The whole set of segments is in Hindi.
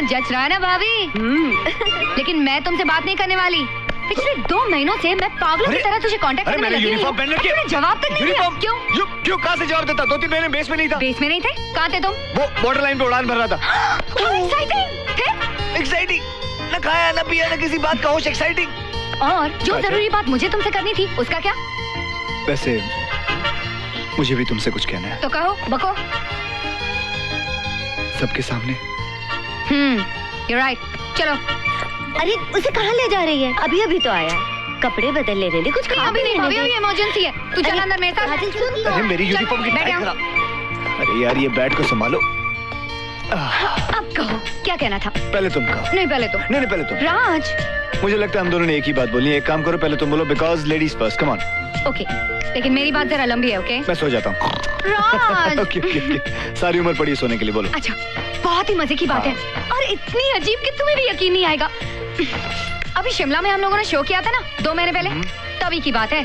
जच रहा है ना भाभी? लेकिन मैं तुमसे बात नहीं करने वाली। पिछले 2 महीनों से मैं पागलों की तरह तुझे कांटेक्ट करने में लगी हुई हूँ। तुमने जवाब तक नहीं दिया। क्यों कहाँ से जवाब देता? 2-3 महीने बेस में नहीं था। बेस में नहीं थे? कहाँ थे तुम? वो बॉर्डर लाइन पे उड़ान भर रहा था। एक्साइटिंग, न खाया न पिया न किसी बात का होश। एक्साइटिंग। और जो जरूरी बात मुझे तुमसे करनी थी उसका क्या? वैसे मुझे भी तुमसे कुछ कहना है। तो कहो, बको। सबके सामने। You're right. चलो। अरे उसे कहाँ ले जा रही है? अभी अभी तो आया है, कपड़े बदल ले रहे थे, कुछ खा अभी नहीं भाभी, अभी इमरजेंसी है। तू चल अंदर मेरे साथ। अरे मेरी यूनिफॉर्म की टाई खराब। अरे यार ये बैट को संभालो। अब कहो, क्या कहना था? पहले तुम कहो। नहीं पहले तुम। नहीं पहले तुम। राज, मुझे लगता है हम दोनों ने एक ही बात बोलनी है। एक काम करो, पहले तुम बोलो, because ladies first. Come on. Okay, लेकिन मेरी बात जरा लंबी है। ओके, मैं सो जाता हूँ। राज। ओके। सारी उम्र पड़ी है सोने के लिए। बोलो। अच्छा, बहुत ही मजे की बात है और इतनी अजीब कि तुम्हें भी यकीन नहीं आएगा। अभी शिमला में हम लोगों ने शो किया था ना 2 महीने पहले, तभी की बात है।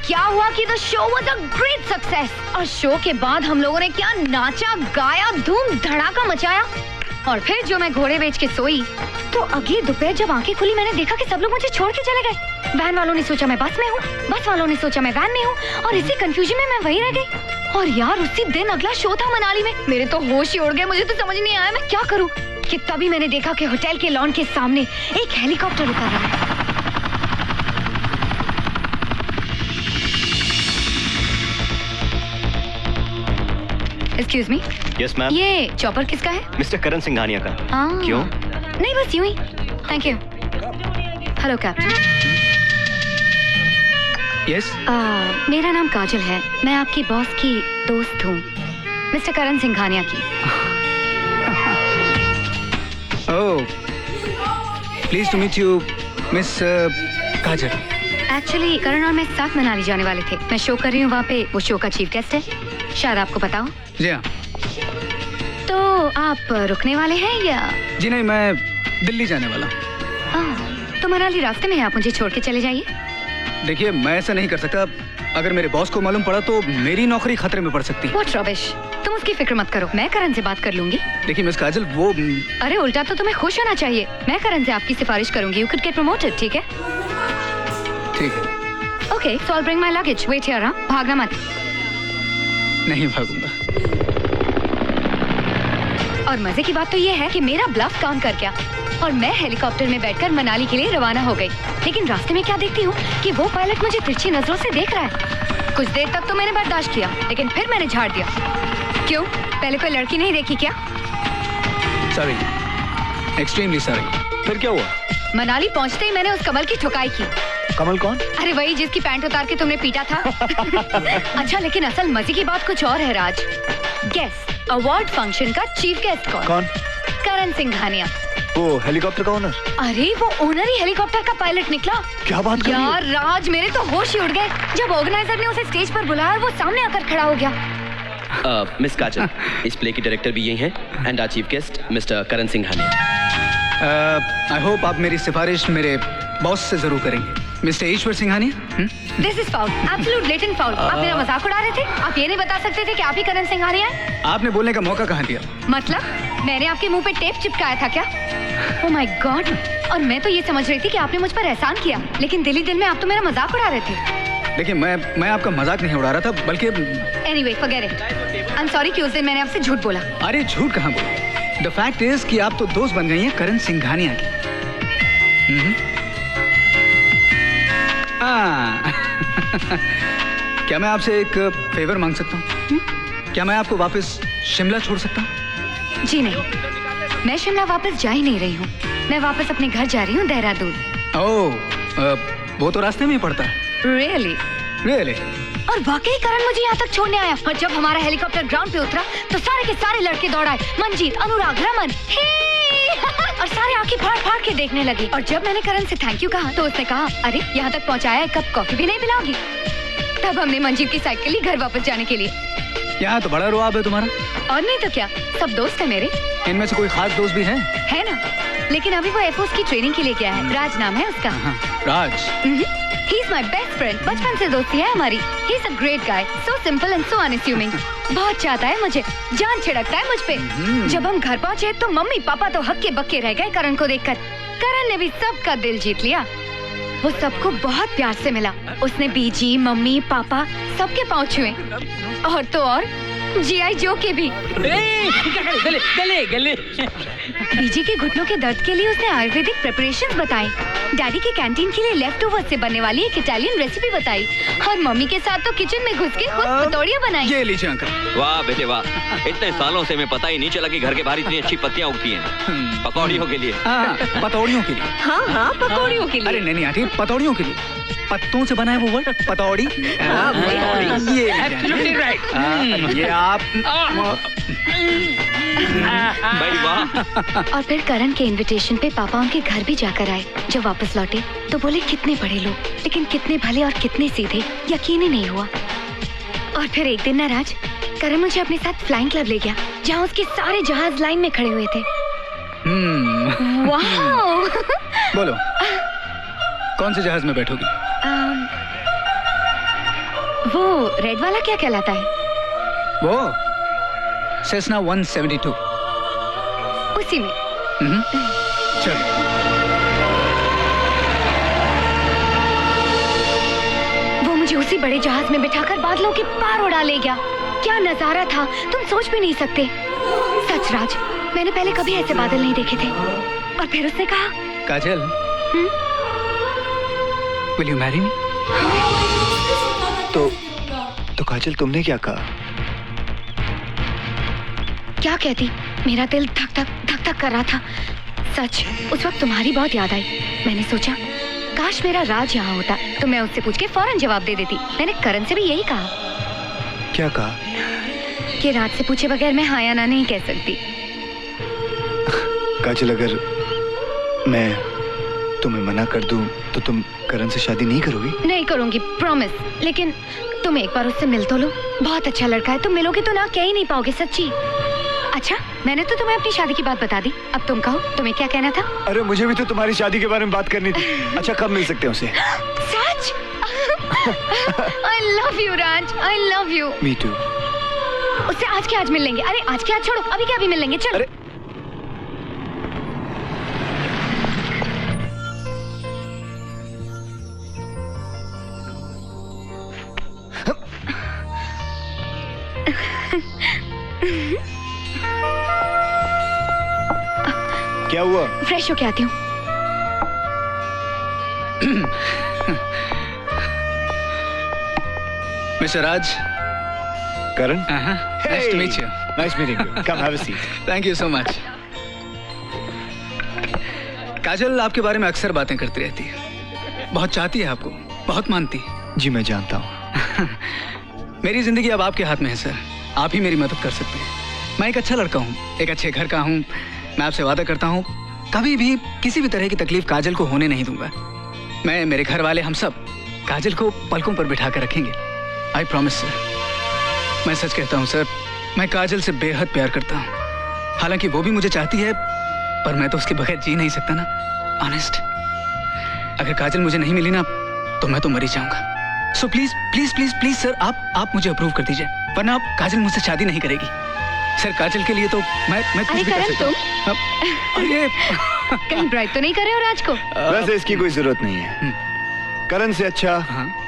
क्या हुआ कि the show was a great success और शो के बाद हम लोगों ने क्या नाचा गाया, धूम धड़ाका मचाया। और फिर जो मैं घोड़े बेच के सोई तो अगली दोपहर जब आंखें खुली मैंने देखा कि सब लोग मुझे छोड़ के चले गए। वैन वालों ने सोचा मैं बस में हूँ, बस वालों ने सोचा मैं वैन में हूँ और इसी कंफ्यूजन में मैं वहीं रह गई। और यार उसी दिन अगला शो था मनाली में। मेरे तो होश ही उड़ गए, मुझे तो समझ नहीं आया मैं क्या करूँ कि तभी मैंने देखा कि होटल के लॉन के सामने एक हेलीकॉप्टर उतर रहा है। Excuse me. Yes ma'am. ये चॉपर किसका है? मिस्टर करण सिंघानिया का। क्यों? नहीं बस यूं ही। Thank you. Hello captain. Yes. मेरा नाम काजल है, मैं आपकी बॉस की दोस्त हूँ, मिस्टर करण सिंघानिया की। Oh, please to meet you miss Kajal. Actually Karan और मैं साथ मनाली जाने वाले थे। मैं शो कर रही हूँ वहाँ पे, वो शो का चीफ गेस्ट है, शायद आपको पता हो। जी हाँ। तो आप रुकने वाले हैं या? जी नहीं, मैं दिल्ली जाने वाला हूँ। तो मनाली रास्ते में है, आप मुझे छोड़ के चले जाइए। देखिए मैं ऐसा नहीं कर सकता, अगर मेरे बॉस को मालूम पड़ा तो मेरी नौकरी खतरे में पड़ सकती है। What rubbish! तुम उसकी फिक्र मत करो, मैं करण से बात कर लूंगी। देखिए मिस काजल, वो अरे उल्टा तो तुम्हें खुश होना चाहिए। मैं करण से आपकी सिफारिश करूंगी, यू कुड गेट प्रमोटेड। ठीक है? ठीक है। Okay, so I bring my luggage. Wait here. भागना मत। नहीं भागूंगा। और मजे की बात तो ये है कि मेरा ब्लफ काम कर गया और मैं हेलीकॉप्टर में बैठकर मनाली के लिए रवाना हो गई। लेकिन रास्ते में क्या देखती हूँ कि वो पायलट मुझे तिरछी नजरों से देख रहा है। कुछ देर तक तो मैंने बर्दाश्त किया, लेकिन फिर मैंने झाड़ दिया। क्यों? पहले कोई लड़की नहीं देखी क्या? Sorry, extremely sorry. फिर क्या हुआ? मनाली पहुँचते ही मैंने उस कमल की ठुकाई की। कमल कौन? अरे वही जिसकी पैंट उतार के तुमने पीटा था। अच्छा, लेकिन असल मजे की बात कुछ और है राज। गेस, अवार्ड फंक्शन का चीफ गेस्ट कौन? करण सिंघानिया। वो हेलीकॉप्टर का ओनर? अरे वो ओनर ही हेलीकॉप्टर का पायलट निकला। क्या बात कर रही यार राज, मेरे तो होश ही उड़ गए जब ऑर्गेनाइजर ने उसे स्टेज पर बुलाया और वो सामने आकर खड़ा हो गया। मिस काजल, इस प्ले की डायरेक्टर भी यही हैं and our chief guest mister Karan Singhania. I hope आप मेरी सिफारिश मेरे बॉस से जरूर करेंगे, mister Ishwar Singhania. This is foul, absolute blatant foul. आप मेरा मजाक उड़ा रहे थे? आप ये नहीं बता सकते थे कि आप ही करण सिंघानिया हैं? आपने बोलने का मौका कहाँ दिया? मतलब मैंने आपके मुंह पे टेप चिपकाया था क्या? Oh my God! और मैं तो ये समझ रही थी कि आपने मुझ पर एहसान किया, लेकिन दिल ही दिल में आप तो मेरा मजाक उड़ा रहे थे। देखिए मैं आपका मजाक नहीं उड़ा रहा था, बल्कि anyway forget it. I am sorry कि उस दिन मैंने आपसे झूठ बोला। अरे झूठ कहाँ बोला? द फैक्ट इज कि आप तो दोस्त बन गई हैं करण सिंघानिया की। क्या मैं आपसे एक फेवर मांग सकता हूँ? क्या मैं आपको वापस शिमला छोड़ सकता हूँ? जी नहीं, मैं शिमला वापस जा ही नहीं रही हूँ। मैं वापस अपने घर जा रही हूँ, देहरादून। ओह, वो तो रास्ते में ही पड़ता है। रियली? रियली? और वाकई करण मुझे यहाँ तक छोड़ने आया। और जब हमारा हेलीकॉप्टर ग्राउंड पे उतरा तो सारे के सारे लड़के दौड़ाए, मंजीत, अनुराग, रमन, और सारे आंखें फाड़ फाड़ के देखने लगे। और जब मैंने करण से थैंक यू कहा तो उसने कहा, अरे यहाँ तक पहुँचाया है, कप कॉफी भी नहीं पिलाओगी? तब हमने मंजीत की साइकिल ली घर वापस जाने के लिए। यहाँ तो बड़ा रुआब है तुम्हारा। और नहीं तो क्या, सब दोस्त है मेरे। इनमें से कोई खास दोस्त भी है ना? लेकिन अभी वो एयरफोर्स की ट्रेनिंग के लिए गया है। राज नाम है उसका। हाँ, Raj. He is my best friend, बचपन से दोस्ती है हमारी। He is a great guy, so simple and so unassuming. बहुत चाहता है मुझे, जान छिड़कता है मुझ पे। जब हम घर पहुंचे तो मम्मी पापा तो हक्के बक्के रह गए करण को देखकर। करण ने भी सबका दिल जीत लिया। वो सबको बहुत प्यार से मिला। उसने बीजी, मम्मी, पापा सबके पाँव छुए, और तो और जीआई जो के भी। गले गले गले। बीजी के घुटनों के दर्द के लिए उसने आयुर्वेदिक प्रिपरेशंस बताई। डैडी के कैंटीन के लिए लेफ्ट ओवर से बनने वाली एक इटालियन रेसिपी बताई, और मम्मी के साथ तो किचन में घुस के खुद पतौड़ियाँ बनाई। ये लीजिए अंकल। वाह बेटे वाह, इतने सालों से हमें पता ही नहीं चला कि घर के बाहर इतनी अच्छी पत्तियां उगती हैं। पकौड़ियों के लिए। हाँ, पतौड़ियों के लिए। हाँ हाँ, पकौड़ियों के अरे लिए। नहीं आंटी, पतौड़ियों के लिए। पत्तों से बना है वो वर्ड, पतौड़ी। ये Absolutely right. ये आप भाई वाह। और फिर करण के इनविटेशन पे पापा उनके घर भी जाकर आए। जब वापस लौटे तो बोले कितने बड़े लोग, लेकिन कितने भले और कितने सीधे, यकीन ही नहीं हुआ। और फिर एक दिन ना राज, करण मुझे अपने साथ फ्लाइंग क्लब ले गया, जहाँ उसके सारे जहाज लाइन में खड़े हुए थे। वाह। बोलो, कौन से जहाज में बैठोगी? वो रेड वाला क्या कहलाता है? वो सेस्ना 172। उसी में। चलो। वो मुझे उसी बड़े जहाज में बिठाकर बादलों के पार उड़ा ले गया। क्या नजारा था, तुम सोच भी नहीं सकते। सच राज, मैंने पहले कभी ऐसे बादल नहीं देखे थे। और फिर उसने कहा, काजल, will you marry me? तो काजल तुमने क्या कहा? क्या कहती? मेरा दिल धक धक धक धक कर रहा था। सच, उस वक्त तुम्हारी बहुत याद आई। मैंने सोचा काश मेरा राज यहाँ होता तो मैं उससे पूछ के फौरन जवाब दे देती। मैंने करण से भी यही कहा क्या कहा? कि राज से पूछे बगैर मैं हाँ या ना नहीं कह सकती। काजल, अगर मैं तुम्हें मना कर दूं तो तुम करण से शादी नहीं करोगी? नहीं करूंगी, प्रॉमिस। लेकिन तुम एक बार उससे मिल तो लो। बहुत अच्छा लड़का है, तुम मिलोगे तो ना कह ही नहीं पाओगे, सच्ची। अच्छा, मैंने तो तुम्हें अपनी शादी की बात बता दी। अब तुम कहो, तुम्हें क्या कहना था? अरे मुझे भी तो तुम्हारी शादी के बारे में बात करनी थी। अच्छा, कब मिल सकते हैं उसे? सच? I love you, Raj, I love you. Me too. उससे आज के आज मिल लेंगे। अरे आज के आज छोड़ो, अभी क्या अभी मिल लेंगे, चल। अरे क्या हुआ? फ्रेश होके आती हूँ। Mister Raj. Karan? Nice to meet you. Nice meeting you. Come have a seat. Thank you so much. काजल आपके बारे में अक्सर बातें करती रहती है। बहुत चाहती है आपको, बहुत मानती है। जी मैं जानता हूँ। मेरी जिंदगी अब आपके हाथ में है सर। आप ही मेरी मदद कर सकते हैं। मैं एक अच्छा लड़का हूँ, एक अच्छे घर का हूँ। मैं आपसे वादा करता हूँ कभी भी किसी भी तरह की तकलीफ काजल को होने नहीं दूंगा। मैं, मेरे घर वाले, हम सब काजल को पलकों पर बिठा कर रखेंगे। I promise sir. मैं सच कहता हूँ सर, मैं काजल से बेहद प्यार करता हूँ। हालांकि वो भी मुझे चाहती है, पर मैं तो उसके बगैर जी नहीं सकता ना। ऑनेस्ट, अगर काजल मुझे नहीं मिली ना तो मैं तो मर ही जाऊंगा। So please please please please sir, आप मुझे अप्रूव कर दीजिए, वरना काजल मुझसे शादी नहीं करेगी। सर, काजल के लिए तो मैं कुछ भी कर सकता हूँ। अरे कहीं ब्राइब तो नहीं करे हो राज को? वैसे इसकी कोई जरूरत नहीं है। करण से अच्छा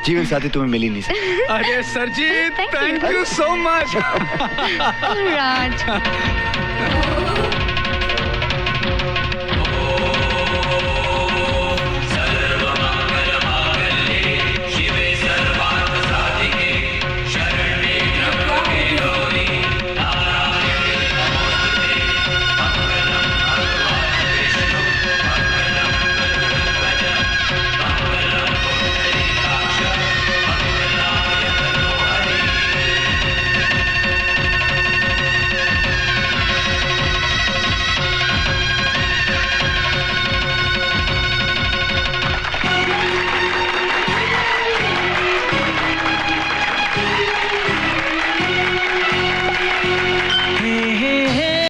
जीवन साथी तुम्हें मिल ही नहीं सकता। अरे sir ji, Thank you. Thank you so much. Raj.